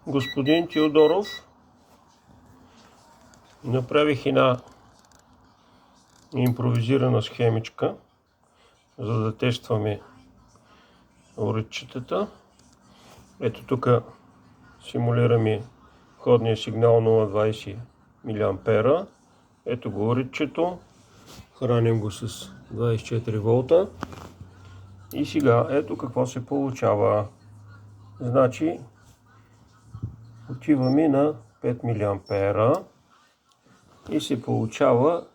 Господин Теодоров, направих една импровизирана схемичка, за да тестваме уредчетата. Ето тук симулираме входния сигнал 0,20 мА. Ето го уредчето. Храним го с 24 волта. И сега ето какво се получава. Значи отиваме на 5 мА и се получава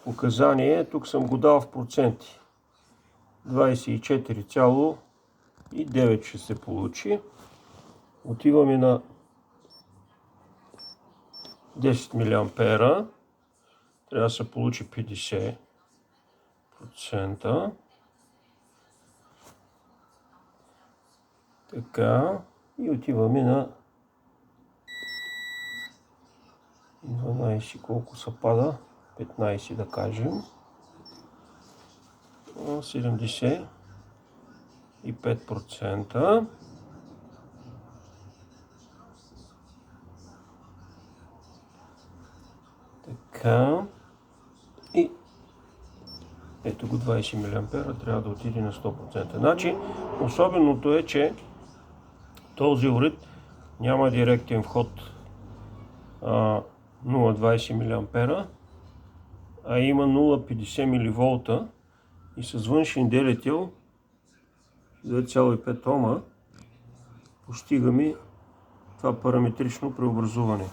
показание, тук съм го дал в проценти. 24,9 ще се получи. Отиваме на 10 мА. Трябва да се получи 50%. Така. И отиваме на 12, колко се пада? 15 да кажем. 75%. Така. И ето го 20 мА трябва да отиде на 100%. Значи, особеното е, че този уред няма директен вход 0,20 мА, а има 0,50 мВ и с външен делител 2,5 Ома постигаме това параметрично преобразуване.